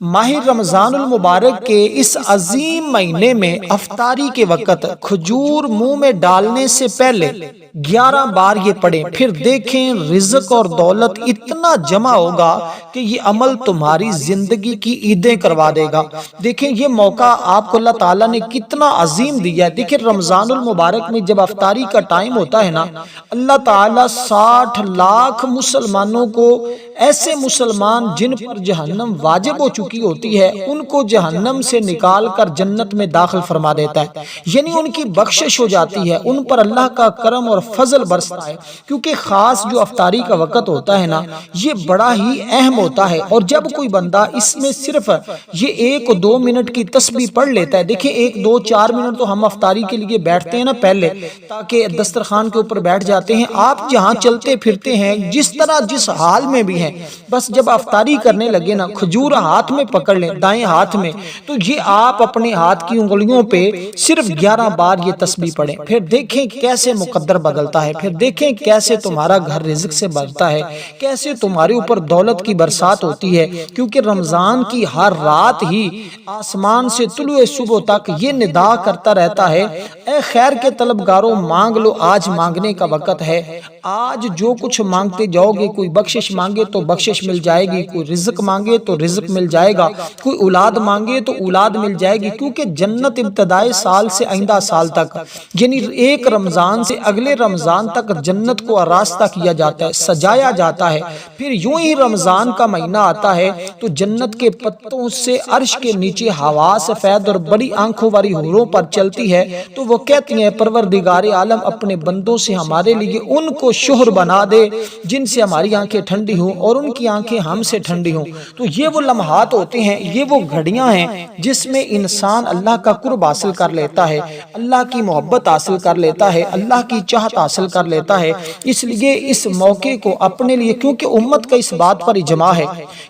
ماہ رمضان المبارک کے اس عظیم مہینے میں افطاری کے وقت کھجور منہ میں ڈالنے سے پہلے 11 بار یہ پڑھیں، پھر دیکھیں رزق اور دولت اتنا جمع ہوگا کہ یہ عمل تمہاری زندگی کی عیدیں کروا دے گا۔ دیکھیں یہ موقع آپ کو اللہ تعالیٰ نے کتنا عظیم دیا ہے۔ دیکھیں رمضان المبارک میں جب افطاری کا ٹائم ہوتا ہے نا، اللہ تعالیٰ 60 لاکھ مسلمانوں کو، ایسے مسلمان جن پر جہنم واجب ہو چکی ہوتی ہے، ان کو جہنم سے نکال کر جنت میں داخل فرما دیتا ہے، یعنی ان کی بخشش ہو جاتی ہے، ان پر اللہ کا کرم اور فضل برستا ہے۔ کیونکہ خاص جو افطاری کا وقت ہوتا ہے نا، یہ بڑا ہی اہم ہوتا ہے، اور جب کوئی بندہ اس میں صرف یہ 1-2 منٹ کی تسبیح پڑھ لیتا ہے، دیکھیں 1-2-4 منٹ تو ہم افطاری کے لیے بیٹھتے ہیں نا پہلے، تاکہ دسترخوان کے اوپر بیٹھ جاتے ہیں، آپ جہاں چلتے پھرتے ہیں، جس طرح جس حال میں بھی ہیں، بس جب افطاری کرنے لگے نا، کھجور ہاتھ میں پکڑ لیں، دائیں ہاتھ میں، تو یہ آپ اپنے ہاتھ کی انگلیوں پہ صرف 11 بار یہ تسبیح پڑھیں، پھر دیکھیں کیسے مقدر بدلتا ہے، پھر دیکھیں کیسے تمہارا گھر رزق سے بھرتا ہے، کیسے تمہارے اوپر دولت کی برسات ہوتی ہے۔ کیونکہ رمضان کی ہر رات ہی آسمان سے طلوع صبح تک یہ ندا کرتا رہتا ہے، اے خیر کے طلبگاروں مانگ لو، آج مانگنے کا وقت ہے، آج جو کچھ مانگتے جاؤ گے، کوئی بخشش مانگے تو بخشش مل جائے گی، کوئی رزق مانگے تو رزق مل جائے گا، کوئی اولاد مانگے تو اولاد مل جائے گی، کیونکہ جنت ابتدائی سال سے آئندہ سال تک، یعنی ایک رمضان سے اگلے رمضان تک جنت کو آراستہ کیا جاتا ہے، سجایا جاتا ہے۔ پھر یوں ہی رمضان کا مہینہ آتا ہے تو جنت کے پتوں سے عرش کے نیچے ہوا سفید اور بڑی آنکھوں والی حوروں پر چلتی ہے، تو وہ کہتی ہیں پروردگار عالم اپنے بندوں سے ہمارے لیے ان کو شوہر بنا دے جن سے ہماری آنکھیں ٹھنڈی ہوں اور ان کی آنکھیں ہم سے ٹھنڈی ہوں۔ تو یہ وہ لمحات ہوتے ہیں، یہ وہ گھڑیاں ہیں جس میں انسان اللہ کا قرب حاصل کر لیتا ہے، اللہ کی محبت حاصل کر لیتا ہے، اللہ کی چاہت حاصل کر لیتا ہے۔ اس لیے اس موقع کو اپنے لیے، کیونکہ امت کا اس بات پر اجماع ہے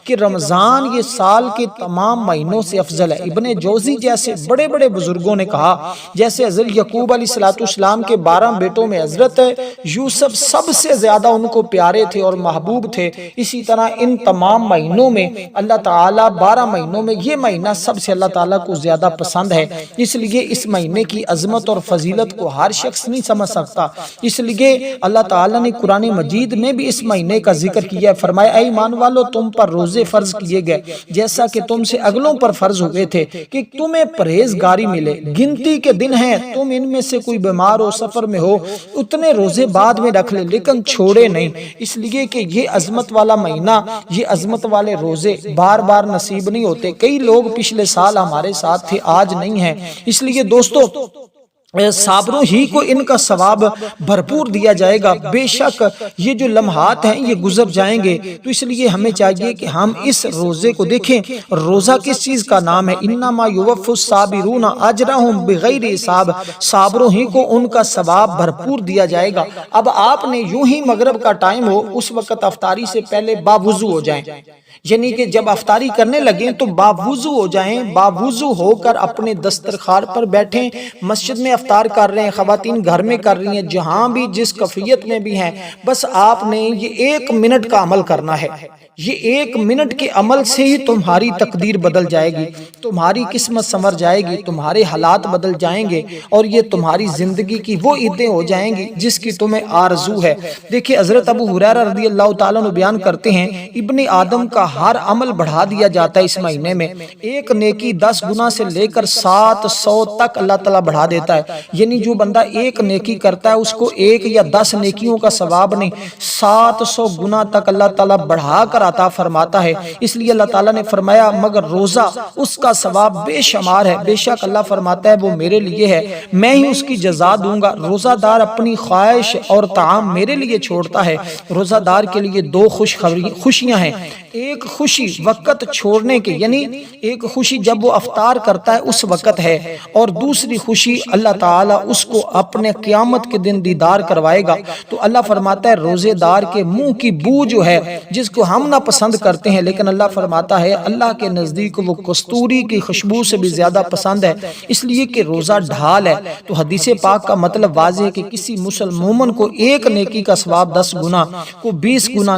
کہ رمضان یہ سال کے تمام مہینوں سے افضل ہے۔ ابن جوزی جیسے بڑے بڑے بزرگوں نے کہا، جیسے حضرت یعقوب علیہ السلام کے 12 بیٹوں میں حضرت یوسف سب سے زیادہ ان کو پیارے تھے اور محبوب تھے، اسی طرح ان تمام مہینوں میں اللہ تعالیٰ 12 مہینوں میں یہ مہینہ سب سے اللہ تعالیٰ کو زیادہ پسند ہے۔ اس لیے اس مہینے کی عظمت اور فضیلت کو ہر شخص نہیں سمجھ سکتا، اس لیے اللہ تعالیٰ نے قرآن مجید میں بھی اس مہینے کا ذکر کیا ہے، فرمایا اے ایمان والو تم پر روزے فرض کیے گئے جیسا کہ تم سے اگلوں پر فرض ہوئے تھے کہ تمہیں پرہیزگاری ملے، گنتی کے دن ہیں، تم ان میں سے کوئی بیمار ہو، سفر میں ہو، اتنے روزے بعد میں رکھ لے لیکن چھوڑے نہیں، اس لیے کہ یہ عظمت والا مہینہ، یہ عظمت والے روزے بار بار نصیب نہیں ہوتے۔ کئی لوگ پچھلے سال ہمارے ساتھ تھے، آج نہیں ہیں، اس لیے دوستو صابروں ہی کو ان کا ثواب بھرپور دیا جائے گا۔ بے شک یہ جو لمحات ہیں یہ گزر جائیں گے، تو اس لیے ہمیں چاہیے کہ ہم اس روزے کو دیکھیں۔ روزہ کس چیز کا نام ہے؟ انما یوفی الصابرون اجرهم بغیر حساب، صابروں ہی کو ان کا ثواب بھرپور دیا جائے گا۔ اب آپ نے یوں ہی مغرب کا ٹائم ہو، اس وقت افطاری سے پہلے باوضو ہو جائیں، یعنی کہ جب افطاری کرنے لگیں تو باوضو ہو جائیں، باوضو ہو کر اپنے دسترخوان پر بیٹھیں۔ مسجد میں افطار کر رہے ہیں، خواتین گھر میں کر رہی ہیں، جہاں بھی جس کیفیت میں بھی ہیں، بس آپ نے یہ 1 منٹ کا عمل کرنا ہے۔ یہ 1 منٹ کے عمل سے ہی تمہاری تقدیر بدل جائے گی، تمہاری قسمت سنور جائے گی، تمہارے حالات بدل جائیں گے، اور یہ تمہاری زندگی کی وہ عیدیں ہو جائیں گی جس کی تمہیں آرزو ہے۔ دیکھیں حضرت ابو ہریرہ رضی اللہ تعالیٰ عنہ بیان کرتے ہیں، ابن آدم کا ہر عمل بڑھا دیا جاتا ہے اس مہینے میں، 1 نیکی 10 گنا سے لے کر 700 تک اللہ تعالیٰ بڑھا دیتا ہے، یعنی جو بندہ 1 نیکی کرتا ہے اس کو 1 یا 10 نیکیوں کا ثواب نہیں، 700 گنا تک اللہ تعالیٰ بڑھا کر عطا فرماتا ہے۔ اس لیے اللہ تعالیٰ نے فرمایا مگر روزہ اس کا ثواب بے شمار ہے، بے شک اللہ فرماتا ہے وہ میرے لیے ہے، میں ہی اس کی جزا دوں گا۔ روزہ دار اپنی خواہش اور طعام میرے لیے چھوڑتا ہے۔ روزہ دار کے لیے 2 خوشیاں ہیں، ایک خوشی وقت چھوڑنے کے، یعنی ایک خوشی جب وہ افطار کرتا ہے اس وقت ہے، اور دوسری خوشی اللہ تعالیٰ اس کو اپنے قیامت کے دن دیدار کروائے گا۔ تو اللہ فرماتا ہے روزے دار کے منہ کی بو جو ہے، جس کو ہم نہ پسند کرتے ہیں، لیکن اللہ فرماتا ہے اللہ کے نزدیک وہ کستوری کی خوشبو سے بھی زیادہ پسند ہے، اس لیے کہ روزہ ڈھال ہے۔ تو حدیث پاک کا مطلب واضح ہے کہ کسی مومن کو 1 نیکی کا ثواب 10 گنا، کو 20 گنا،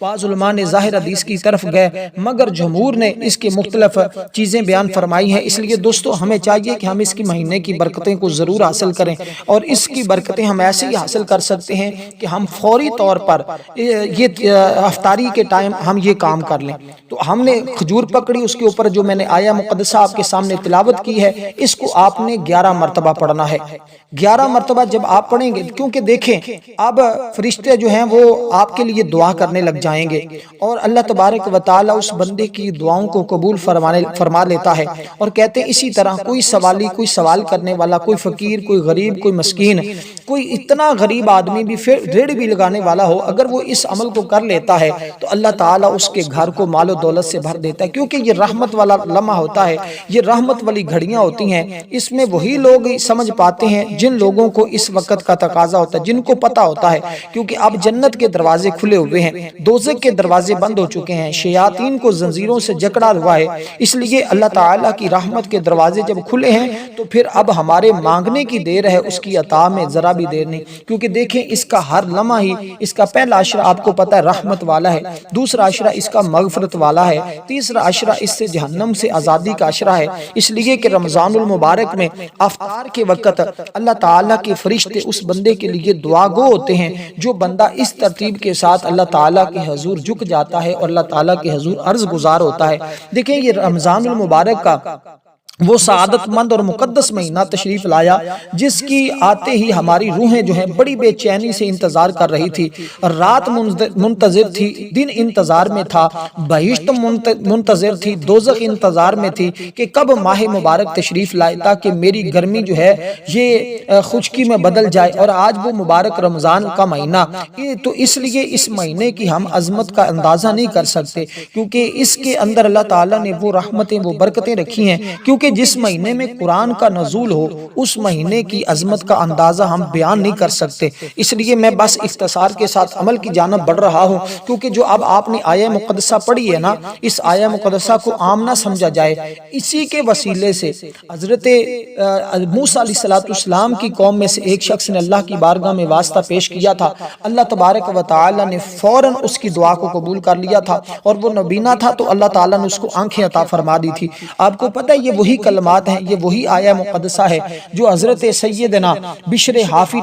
بعض علماء نے ظاہر حدیث کی طرف گئے مگر جمہور نے اس کے مختلف چیزیں بیان فرمائی ہیں۔ اس لیے دوستو ہمیں چاہیے کہ ہم اس کی مہینے کی برکتیں کو ضرور حاصل کریں، اور اس کی برکتیں ہم ایسے ہی حاصل کر سکتے ہیں کہ ہم فوری طور پر یہ افطاری کے ٹائم ہم یہ کام کر لیں۔ تو ہم نے کھجور پکڑی، اس کے اوپر جو میں نے آیہ مقدسہ آپ کے سامنے تلاوت کی ہے، اس کو آپ نے 11 مرتبہ پڑھنا ہے۔ 11 مرتبہ جب آپ پڑھیں گے، کیونکہ دیکھیں اب فرشتے جو ہیں وہ آپ کے لیے دعا کرنے لگ جائیں گے، اور اللہ تبارک و تعالی اس بندے کی دعاؤں کو قبول فرما لیتا ہے، اور کہتے ہیں اسی طرح کوئی سوالی، کوئی سوال کرنے والا، کوئی فقیر، کوئی غریب، کوئی مسکین، کوئی اتنا غریب آدمی بھی ریڑھ بھی لگانے والا ہو، اگر وہ اس عمل کو کر لیتا ہے تو اللہ تعالیٰ اس کے گھر کو مال و دولت سے بھر دیتا ہے، کیونکہ یہ رحمت والا لمحہ ہوتا ہے، یہ رحمت والی گھڑیاں ہوتی ہیں۔ اس میں وہی لوگ سمجھ پاتے ہیں جن لوگوں کو اس وقت کا تقاضا ہوتا ہے، جن کو پتا ہوتا ہے، کیونکہ اب جنت کے دروازے کھلے ہوئے ہیں، دوزخ کے دروازے بند ہو چکے ہیں، شیاطین کو زنجیروں سے جکڑا ہوا ہے۔ اس لیے اللہ تعالیٰ کی رحمت کے دروازے جب کھلے ہیں تو پھر اب ہمارے مانگنے کی دیر ہے، اس کی عطا میں ذرا بھی دیر نہیں، کیونکہ دیکھیں اس کا ہر لمحہ ہی، اس کا پہلا عشرہ آپ کو پتا ہے رحمت والا ہے، دوسرا عشرہ اس کا مغفرت والا ہے، تیسرا عشرہ اس سے جہنم سے آزادی کا عشرہ ہے۔ اس لیے کہ رمضان المبارک میں افطار کے وقت اللہ تعالیٰ کے فرشتے اس بندے کے لیے دعا گو ہوتے ہیں، جو بندہ اس ترتیب کے ساتھ اللہ تعالیٰ کے حضور جھک جاتا ہے اور اللہ تعالیٰ کے حضور عرض گزار ہوتا ہے۔ دیکھیں یہ رمضان المبارک کا وہ سعادت مند اور مقدس مہینہ تشریف لایا جس کی آتے ہی ہماری روحیں جو ہیں بڑی بے چینی سے انتظار کر رہی تھی، رات منتظر تھی، دن انتظار میں تھا، بہشت منتظر تھی، دوزخ انتظار میں تھی کہ کب ماہ مبارک تشریف لائے تاکہ میری گرمی جو ہے یہ خشکی میں بدل جائے، اور آج وہ مبارک رمضان کا مہینہ، تو اس لیے اس مہینے کی ہم عظمت کا اندازہ نہیں کر سکتے، کیونکہ اس کے اندر اللہ تعالیٰ نے وہ رحمتیں، وہ برکتیں رکھی ہیں، کیونکہ جس مہینے میں قرآن کا نزول ہو اس مہینے کی عظمت کا اندازہ ہم بیان نہیں کر سکتے۔ اس لیے میں بس اختصار کے ساتھ عمل کی جانب بڑھ رہا ہوں، کیونکہ جو اب آپ نے آیہ مقدسہ پڑھی ہے نا، اس آیہ مقدسہ کو عام نہ سمجھا جائے۔ اسی کے وسیلے سے حضرت موسیٰ علیہ السلام کی قوم میں سے ایک شخص نے اللہ کی بارگاہ میں واسطہ پیش کیا تھا، اللہ تبارک و تعالی نے فوراً اس کی دعا کو قبول کر لیا تھا، اور وہ نبینا تھا تو اللہ تعالیٰ نے اس کو آنکھیں عطا فرما دی تھی۔ آپ کو پتہ ہے یہ وہی کلمات ہیں، یہ وہی آیہ مقدسہ ہے جو حضرت سیدنا بشر حافی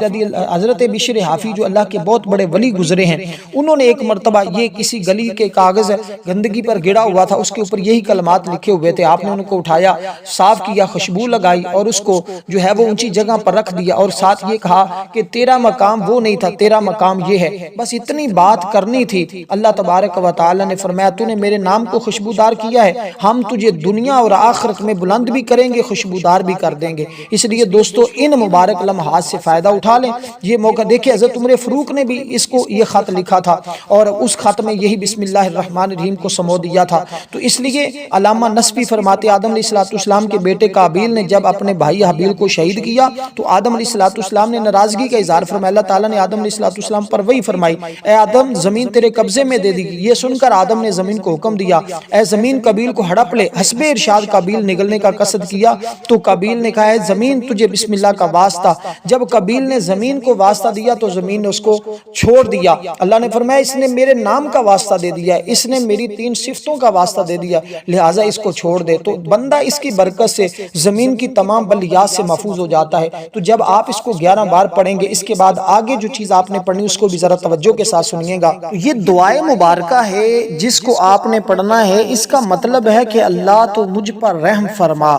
حضرت بشر حافی جو اللہ کے بہت بڑے ولی گزرے ہیں، انہوں نے ایک مرتبہ یہ کسی گلی کے کاغذ گندگی پر گڑا ہوا تھا، اس کے اوپر یہی کلمات لکھے ہوئے تھے، آپ نے ان کو اٹھایا، صاف کیا، خوشبو لگائی اور اس کو جو ہے وہ اونچی جگہ پر رکھ دیا، اور ساتھ یہ کہا کہ تیرا مقام وہ نہیں تھا، تیرا مقام یہ ہے، بس اتنی بات کرنی تھی۔ اللہ تبارک و تعالی نے فرمایا تو نے میرے نام کو خوشبودار کیا ہے، ہم تجھے دنیا اور آخرت میں بلند بھی کریں گے، خوشبودار بھی کر دیں گے۔ اس لیے دوستو ان مبارک لمحات سے فائدہ اٹھا لیں، یہ موقع دیکھیں حضرت عمر فاروق نے بھی اس کو یہ خط لکھا تھا، اور اس خط میں یہی بسم اللہ الرحمن الرحیم کو سمو دیا تھا۔ تو اس لیے علامہ نسبی فرماتے آدم علیہ السلام کے بیٹے قابیل نے جب اپنے بھائی حابیل کو شہید کیا تو آدم علیہ السلام نے ناراضگی کا اظہار فرمایا، اللہ تعالیٰ نے آدم علیہ السلام پر وہی فرمائی، اے آدم زمین تیرے قبضے میں دے دی گئی۔ یہ سن کر آدم نے زمین کو حکم دیا، اے زمین قابیل کو ہڑپ لے۔ حسب ارشاد قابیل نگلنے کا قصد کیا تو قابیل نے کہا ہے زمین تجھے بسم اللہ کا واسطہ۔ جب قابیل نے زمین کو واسطہ دیا تو زمین نے اس کو چھوڑ دیا۔ اللہ نے فرمایا اس نے میرے نام کا واسطہ دے دیا ہے، اس نے میری 3 صفتوں کا واسطہ دے دیا، لہٰذا اس کو چھوڑ دے۔ تو بندہ اس کی برکت سے زمین کی تمام بلیات سے محفوظ ہو جاتا ہے۔ تو جب آپ اس کو 11 بار پڑھیں گے، اس کے بعد آگے جو چیز آپ نے پڑھنی اس کو بھی ذرا توجہ کے ساتھ سنیے گا۔ یہ دعائے مبارکہ ہے جس کو آپ نے پڑھنا ہے، اس کا مطلب ہے کہ اللہ تو مجھ پر رحم فرما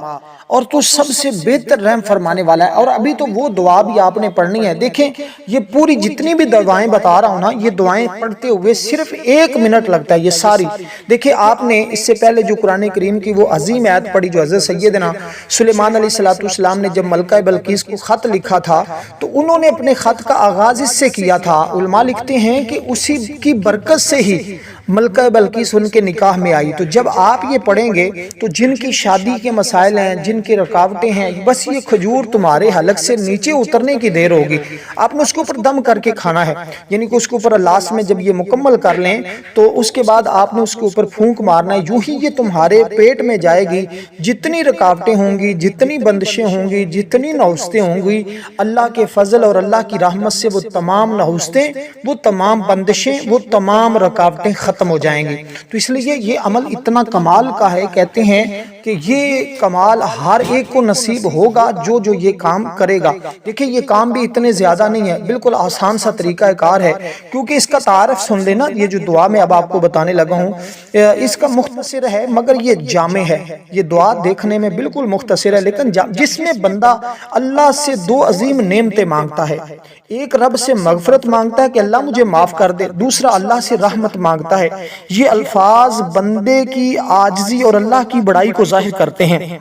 اور تو سب سے بہتر رحم فرمانے والا ہے۔ اور ابھی تو وہ دعا بھی آپ نے پڑھنی ہے۔ دیکھیں یہ پوری جتنی بھی دعائیں بتا رہا ہوں نا، یہ دعائیں پڑھتے ہوئے صرف 1 منٹ لگتا ہے، یہ ساری۔ دیکھیں آپ نے اس سے پہلے جو قرآن کریم کی وہ عظیم آیت پڑھی جو حضرت سیدنا سلیمان علیہ السلام نے جب ملکہ بلقیس کو خط لکھا تھا تو انہوں نے اپنے خط کا آغاز اس سے کیا تھا۔ علماء لکھتے ہیں کہ اسی کی برکت سے ہی ملکہ بلقیس ان کے نکاح میں آئی۔ تو جب آپ یہ پڑھیں گے تو جن کی شادی کے مسائل ہیں، جن جن کی رکاوٹیں ہیں، بس یہ کھجور تمہارے حلق سے نیچے اترنے کی دیر ہوگی، آپ نے اس کے اوپر دم کر کے کھانا ہے، یعنی کہ اس کے اوپر لاسٹ میں جب یہ مکمل کر لیں تو اس کے بعد آپ نے اس کے اوپر پھونک مارنا ہے، یوں ہی یہ تمہارے پیٹ میں جائے گی، جتنی رکاوٹیں ہوں گی، جتنی بندشیں ہوں گی، جتنی نحوستیں ہوں گی، اللہ کے فضل اور اللہ کی رحمت سے وہ تمام نحوستیں، وہ تمام بندشیں، وہ تمام رکاوٹیں ختم ہو جائیں گی۔ تو اس لیے یہ عمل اتنا کمال کا ہے، کہتے ہیں کہ یہ کمال ہر ایک کو نصیب ہوگا جو یہ کام کرے گا۔ دیکھیں یہ کام بھی اتنے زیادہ نہیں ہے، بالکل آسان سا طریقہ کار ہے، کیونکہ اس کا تعارف سن لینا، یہ جو دعا میں اب آپ کو بتانے لگا ہوں اس کا مختصر ہے مگر یہ جامع ہے۔ یہ دعا دیکھنے میں بالکل مختصر ہے لیکن جس میں بندہ اللہ سے دو عظیم نعمتیں مانگتا ہے، ایک رب سے مغفرت مانگتا ہے کہ اللہ مجھے معاف کر دے، دوسرا اللہ سے رحمت مانگتا ہے، یہ الفاظ بندے کی عاجزی اور اللہ کی بڑائی کو ظاہر کرتے ہیں۔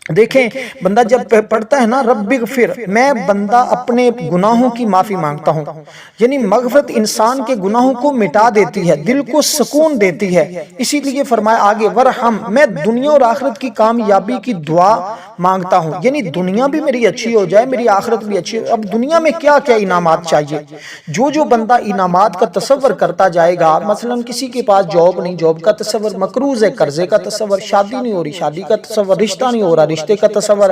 دیکھیں بندہ جب پڑھتا ہے نا رب اغفر، میں بندہ اپنے گناہوں کی معافی مانگتا ہوں، یعنی مغفرت انسان کے گناہوں کو مٹا دیتی ہے، دل کو سکون دیتی ہے، اسی لیے فرمایا آگے ورحم، میں دنیا اور آخرت کی کامیابی کی دعا مانگتا ہوں، یعنی دنیا بھی میری اچھی ہو جائے، میری آخرت بھی اچھی ہو۔ اب دنیا میں کیا کیا انعامات چاہیے، جو بندہ انعامات کا تصور کرتا جائے گا، مثلا کسی کے پاس جاب نہیں، جاب کا تصور، مقروض ہے، قرضے کا تصور، شادی نہیں ہو رہی، شادی کا تصور، رشتہ نہیں ہو رہا، رشتے کا تصور،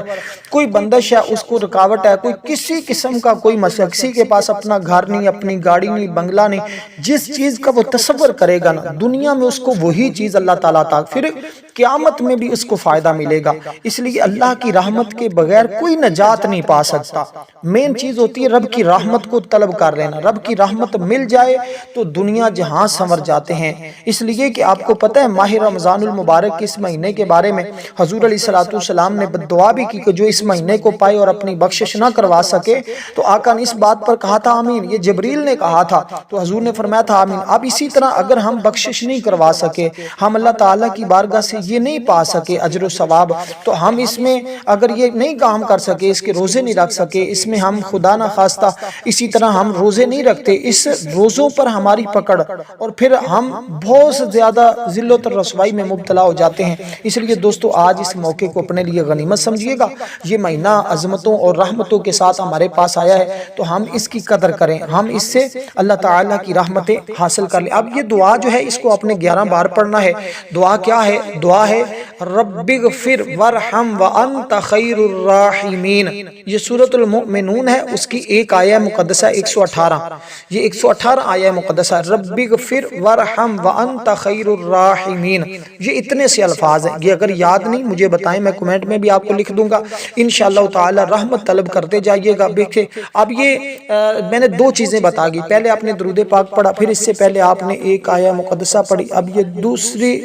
کوئی بندش ہے اس کو رکاوٹ ہے، کوئی کسی قسم کا کوئی مسئلہ، کسی کے پاس اپنا گھر نہیں، اپنی گاڑی نہیں، بنگلہ نہیں، جس چیز کا وہ تصور کرے گا نا دنیا میں اس کو وہی چیز اللہ تعالیٰ پھر قیامت میں بھی اس کو فائدہ ملے گا۔ اس لیے اللہ کی رحمت کے بغیر کوئی نجات نہیں پا سکتا۔ مین چیز ہوتی ہے رب کی رحمت کو طلب کر لینا، رب کی رحمت مل جائے تو دنیا جہاں سنور جاتے ہیں۔ اس لیے کہ آپ کو پتہ ہے ماہ رمضان المبارک کے اس مہینے کے بارے میں حضور علیہ السلام نے دعا بھی کی کہ جو اس مہینے کو پائے اور اپنی بخشش نہ کروا سکے تو آقا نے اس بات پر کہا تھا آمین، یہ جبریل نے کہا تھا تو حضور نے فرمایا تھا آمین۔ اب اسی طرح اگر ہم بخشش نہیں کروا سکے، ہم اللہ تعالیٰ کی بارگاہ سے یہ نہیں پا سکے اجر و ثواب، تو ہم اس میں اگر یہ نہیں کام کر سکے، اس کے روزے نہیں رکھ سکے، اس میں ہم خدا نہ خواستہ اسی طرح ہم روزے نہیں رکھتے، اس روزوں پر ہماری پکڑ اور پھر ہم بہت زیادہ ذلت اور رسوائی میں مبتلا ہو جاتے ہیں۔ اس لیے دوستو آج اس موقع کو اپنے لیے غنیمت سمجھیے گا، یہ مہینہ عظمتوں اور رحمتوں کے ساتھ ہمارے پاس آیا ہے تو ہم اس کی قدر کریں، ہم اس سے اللہ تعالیٰ کی رحمتیں حاصل کر لیں۔ اب یہ دعا جو ہے اس کو اپنے 11 بار پڑھنا ہے۔ دعا کیا ہے؟ دعا ہے رب اغفر وارحم وانت خیر الراحمین، یہ سورۃ المؤمنون ہے، اس کی ایک آیہ مقدسہ 118، یہ 118 آیہ مقدسہ رب اغفر وارحم وانت خیر الراحمین، یہ اتنے سے الفاظ ہیں، یہ اگر یاد نہیں مجھے بتائیں، میں کمنٹ میں بھی آپ کو لکھ دوں گا، انشاءاللہ تعالی رحمت طلب کرتے جائیے گا۔ دیکھیں اب یہ میں نے دو چیزیں بتا دی، پہلے آپ نے درود پاک پڑھا، پھر اس سے پہلے آپ نے ایک آیہ مقدسہ پڑھی، اب یہ دوسری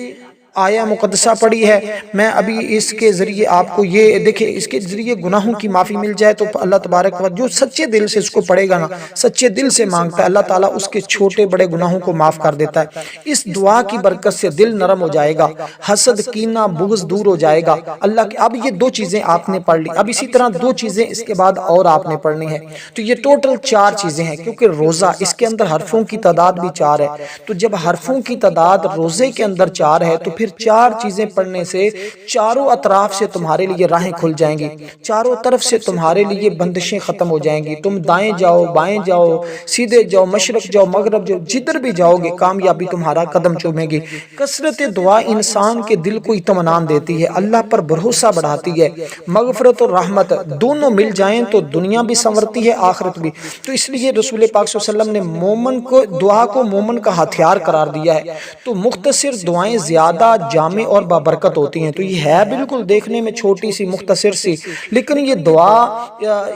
آیہ مقدسہ پڑھی ہے۔ میں ابھی اس کے ذریعے آپ کو یہ دیکھیں، اس کے ذریعے گناہوں کی معافی مل جائے تو اللہ تبارک و جو سچے دل سے اس کو پڑھے گا نا، سچے دل سے مانگتا ہے، اللہ تعالیٰ اس کے چھوٹے بڑے گناہوں کو معاف کر دیتا ہے۔ اس دعا کی برکت سے دل نرم ہو جائے گا، حسد کینہ بغض دور ہو جائے گا اللہ کے۔ اب یہ دو چیزیں آپ نے پڑھ لی، اب اسی طرح دو چیزیں اس کے بعد اور آپ نے پڑھنی ہے، تو یہ ٹوٹل 4 چیزیں ہیں، کیونکہ روزہ اس کے اندر حرفوں کی تعداد بھی 4 ہے، تو جب حرفوں کی تعداد روزے کے اندر 4 ہے تو پھر 4 چیزیں پڑھنے سے چاروں اطراف سے تمہارے لیے راہیں کھل جائیں گی، چاروں طرف سے تمہارے لیے بندشیں ختم ہو جائیں گی، تم دائیں جاؤ بائیں جاؤ سیدھے جاؤ مشرق جاؤ مغرب جاؤ، جدھر بھی جاؤ گے کامیابی تمہارا قدم چومے گی۔ کثرت دعا انسان کے دل کو اطمینان دیتی ہے، اللہ پر بھروسہ بڑھاتی ہے، مغفرت اور رحمت دونوں مل جائیں تو دنیا بھی سنورتی ہے آخرت بھی۔ تو اس لیے رسول پاک صلی اللہ علیہ وسلم نے مومن کو دعا کو مومن کا ہتھیار قرار دیا ہے، تو مختصر دعائیں زیادہ جامع اور بابرکت ہوتی ہیں۔ تو یہ ہے بالکل دیکھنے میں چھوٹی سی مختصر سی، لیکن یہ دعا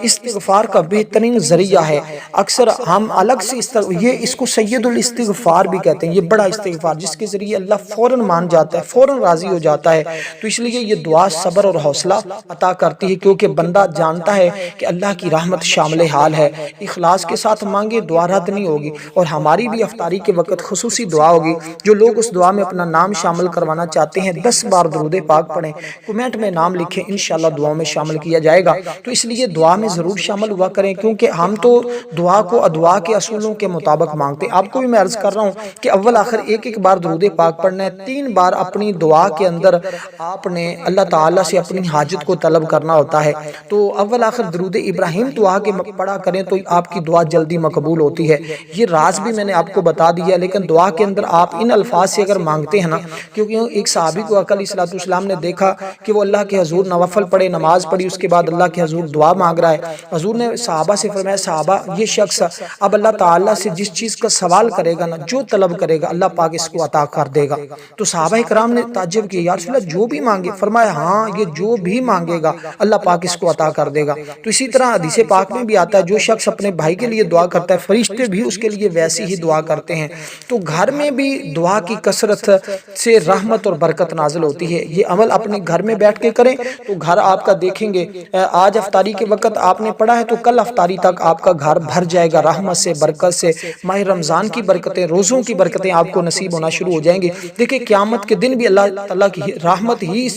استغفار کا بہترین ذریعہ ہے۔ اکثر ہم الگ سے یہ اس کو سید الاستغفار بھی کہتے ہیں، یہ بڑا استغفار جس کے ذریعے اللہ فوراً مان جاتا ہے، فوراً راضی ہو جاتا ہے۔ تو اس لیے یہ دعا صبر اور حوصلہ عطا کرتی ہے، کیونکہ بندہ جانتا ہے کہ اللہ کی رحمت شامل حال ہے۔ اخلاص کے ساتھ مانگے دعا رد نہیں ہوگی، اور ہماری بھی افطاری کے وقت خصوصی دعا ہوگی، جو لوگ اس دعا میں اپنا نام شامل کر کروانا چاہتے ہیں 10 بار درود پاک پڑھیں، کمنٹ میں نام لکھیں، انشاءاللہ دعاؤں میں شامل کیا جائے گا۔ تو اس لیے دعا میں ضرور شامل ہوا کریں، کیونکہ ہم تو دعا کو دعا کے اصولوں کے مطابق مانگتے ہیں۔ آپ کو بھی میں عرض کر رہا ہوں کہ اول آخر ایک بار درود پاک پڑھنا ہے، 3 بار اپنی دعا کے اندر آپ نے اللہ تعالیٰ سے اپنی حاجت کو طلب کرنا ہوتا ہے۔ تو اول آخر درود ابراہیم تو آگے پڑھا کریں تو آپ کی دعا جلدی مقبول ہوتی ہے۔ یہ راز بھی میں نے آپ کو بتا دیا، لیکن دعا کے اندر آپ ان الفاظ سے اگر مانگتے ہیں نا، کیونکہ ایک صحابی کو علیہ الصلوۃ والسلام نے دیکھا کہ وہ اللہ کے حضور نوافل پڑھے، نماز پڑھی، اس کے بعد اللہ کے حضور دعا مانگ رہا ہے۔ حضور نے صحابہ سے فرمایا صحابہ یہ شخص اب اللہ تعالیٰ سے جس چیز کا سوال کرے گا نا، جو طلب کرے گا اللہ پاک اس کو عطا کر دے گا۔ تو صحابہ کرام نے تعجب کیا، یا رسول اللہ جو بھی مانگے؟ فرمایا ہاں یہ جو بھی مانگے گا اللہ پاک اس کو عطا کر دے گا۔ تو اسی طرح حدیث پاک میں بھی آتا ہے جو شخص اپنے بھائی کے لیے دعا کرتا ہے فرشتے بھی اس کے لیے ویسی ہی دعا کرتے ہیں۔ تو گھر میں بھی دعا کی کثرت سے رحمت اور برکت نازل ہوتی ہے۔ یہ عمل اپنے گھر میں بیٹھ کے کریں تو گھر آپ کا دیکھیں گے، آج افطاری کے وقت آپ نے پڑھا ہے تو کل افطاری تک آپ کا گھر بھر جائے گا رحمت سے، برکت سے۔ ماہ رمضان کی برکتیں، روزوں کی برکتیں آپ کو نصیب ہونا شروع ہو جائیں گی۔ دیکھیں قیامت کے دن بھی اللہ تعالیٰ کی رحمت ہی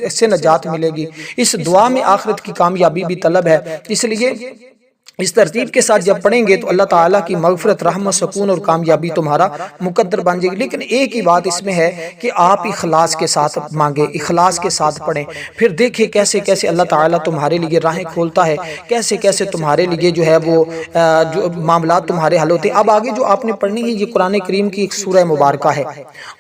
سے نجات ملے گی۔ اس دعا میں آخرت کی کامیابی بھی طلب ہے، اس لیے اس ترتیب کے ساتھ جب پڑھیں گے تو اللہ تعالیٰ کی مغفرت، رحمت، سکون اور کامیابی تمہارا مقدر بن جائے گی۔ لیکن ایک ہی بات اس میں ہے کہ آپ اخلاص کے ساتھ مانگیں، اخلاص کے ساتھ پڑھیں، پھر دیکھیں کیسے کیسے اللہ تعالیٰ تمہارے لیے راہیں کھولتا ہے، کیسے کیسے تمہارے لیے جو ہے وہ جو معاملات تمہارے حل ہوتے ہیں۔ اب آگے جو آپ نے پڑھنی ہے یہ قرآن کریم کی ایک سورہ مبارکہ ہے،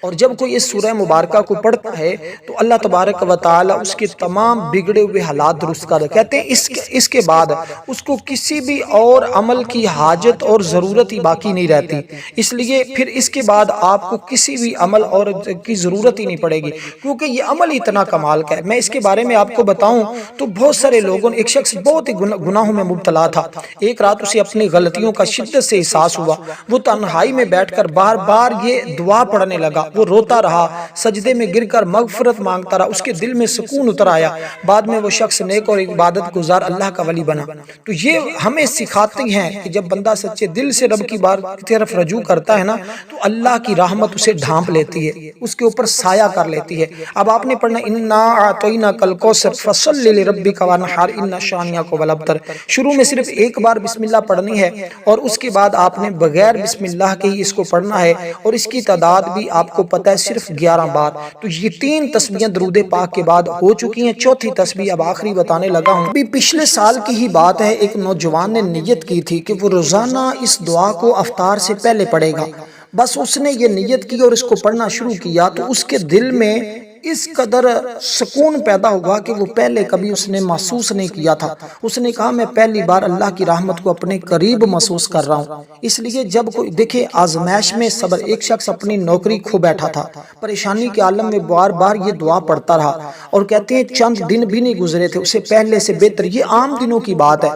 اور جب کوئی اس سورہ مبارکہ کو پڑھتا ہے تو اللہ تبارک و تعالیٰ اس کے تمام بگڑے ہوئے حالات درست کر دیتے ہیں۔ کہتے ہیں اس کے بعد اس کو کسی بھی اور عمل کی حاجت اور ضرورت ہی باقی نہیں رہتی، اس لیے پھر اس کے بعد آپ کو کسی بھی عمل اور کی ضرورت ہی نہیں پڑے گی، کیونکہ یہ عمل اتنا کمال کا ہے۔ میں اس کے بارے میں آپ کو بتاؤں تو بہت سارے لوگوں، ایک شخص بہت ہی گناہوں میں مبتلا تھا، ایک رات اسے اپنی غلطیوں کا شدت سے احساس ہوا، وہ تنہائی میں بیٹھ کر بار بار یہ دعا پڑھنے لگا، وہ روتا رہا، سجدے میں گر کر مغفرت مانگتا رہا، اس کے دل میں سکون اتر آیا، بعد میں وہ شخص نیک اور عبادت گزار اللہ کا ولی بنا۔ تو یہ ہمیں سکھاتی ہیں کہ جب بندہ سچے دل سے رب کی طرف رجوع کرتا ہے نا تو اللہ کی رحمت اسے ڈھانپ لیتی ہے، اس کے اوپر سایہ کر لیتی ہے۔ اب آپ نے پڑھنا انا اعطیناک الکوثر فصلی لربک وانحر ان شانئک هو الابتر۔ شروع میں صرف ایک بار بسم اللہ پڑھنی ہے اور اس کے بعد آپ نے بغیر بسم اللہ کے ہی اس کو پڑھنا ہے، اور اس کی تعداد بھی آپ کو پتہ ہے صرف 11 بار۔ تو یہ 3 تسبیحیں درود پاک کے بعد ہو چکی ہیں، چوتھی تسبیح اب آخری بتانے لگا ہوں۔ ابھی پچھلے سال کی ہی بات ہے، ایک نوجوان نے نیت کی تھی کہ وہ روزانہ اس دعا کو افطار سے پہلے پڑھے گا۔ بس اس نے یہ نیت کی اور اس کو پڑھنا شروع کیا تو اس کے دل میں اس قدر سکون پیدا ہوا کہ وہ پہلے کبھی اس نے محسوس نہیں کیا تھا۔ اس نے کہا میں پہلی بار اللہ کی رحمت کو اپنے قریب محسوس کر رہا ہوں۔ اس لیے جب کوئی دیکھے آزمائش میں صبر، ایک شخص اپنی نوکری کھو بیٹھا تھا، پریشانی کے عالم میں بار بار یہ دعا پڑھتا رہا، اور کہتے ہیں چند دن بھی نہیں گزرے تھے اسے پہلے سے بہتر، یہ عام دنوں کی بات ہے۔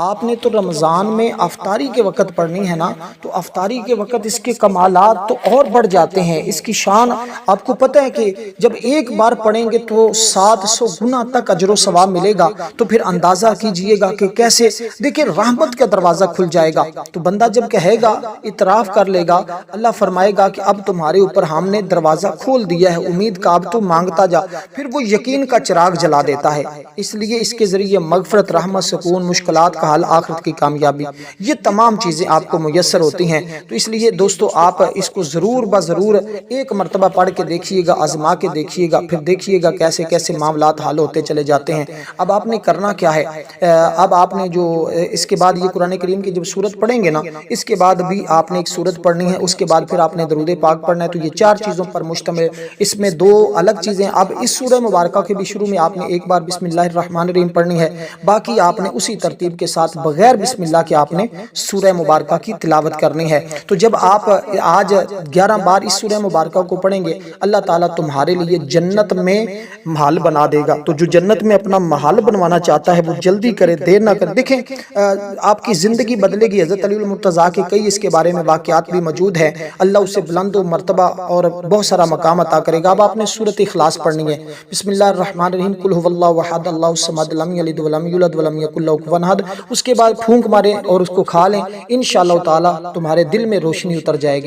آپ نے تو رمضان میں افطاری کے وقت پڑھنی ہے نا، تو افطاری کے وقت اس کے کمالات تو اور بڑھ جاتے ہیں، اس کی شان آپ کو پتہ ہے کہ جب ایک بار پڑھیں گے تو 700 گنا تک اجر و ثواب ملے گا۔ تو پھر اندازہ کیجئے گا کہ کیسے دیکھیں رحمت کا دروازہ کھل جائے گا۔ تو بندہ جب کہے گا، اعتراف کر لے گا، اللہ فرمائے گا کہ اب تمہارے اوپر ہم نے دروازہ کھول دیا ہے، امید کا اب تو مانگتا جا، پھر وہ یقین کا چراغ جلا دیتا ہے۔ اس لیے اس کے ذریعے مغفرت، رحمت، سکون، مشکلات کا حل، آخرت کی کامیابی، یہ تمام چیزیں آپ کو میسر ہوتی ہیں۔ تو اس لیے دوستو آپ اس کو ضرور بضرور ایک مرتبہ پڑھ کے دیکھیے گا، آزما کے دیکھیے گا، پھر دیکھیے گا کیسے کیسے معاملات حل ہوتے چلے جاتے ہیں۔ اب آپ نے کرنا کیا ہے، اب آپ نے جو اس کے بعد یہ قرآن کریم کی جب سورت پڑھیں گے نا، اس کے بعد بھی آپ نے ایک سورت پڑھنی ہے، اس کے بعد پھر آپ نے درود پاک پڑھنا ہے۔ تو یہ 4 چیزوں پر مشتمل، اس میں 2 الگ چیزیں۔ اب اس سورہ مبارکہ کے بھی شروع میں آپ نے ایک بار بسم اللہ الرحمن الرحیم پڑھنی ہے، باقی آپ نے اسی ترتیب کے ساتھ بغیر بسم اللہ کے آپ نے سورہ مبارکہ کی تلاوت کرنی ہے۔ تو جب آپ آج 11 بار اس سورہ مبارکہ کو پڑھیں گے، اللہ تعالیٰ تمہارے لیے جنت میں محل بنا دے گا۔ تو جو جنت میں اپنا محل بنوانا چاہتا ہے وہ جلدی کرے، دیر نہ کرے۔ دیکھیں آپ کی زندگی بدلے گی۔ حضرت علی المرتضیٰ کے کئی اس کے بارے میں واقعات بھی موجود ہیں، اللہ اسے بلند و مرتبہ اور بہت سارا مقام عطا کرے گا۔ اب آپ نے سورۃ اخلاص پڑھنی ہے، بسم اللہ الرحمن الرحیم، قل هو اللہ احد اللہ الصمد لم یلد ولم یولد ولم یکن لہ کفوا احد۔ اس کے بعد پھونک ماریں اور اس کو کھا لیں، انشاءاللہ تعالی تمہارے دل میں روشنی اتر جائے گی۔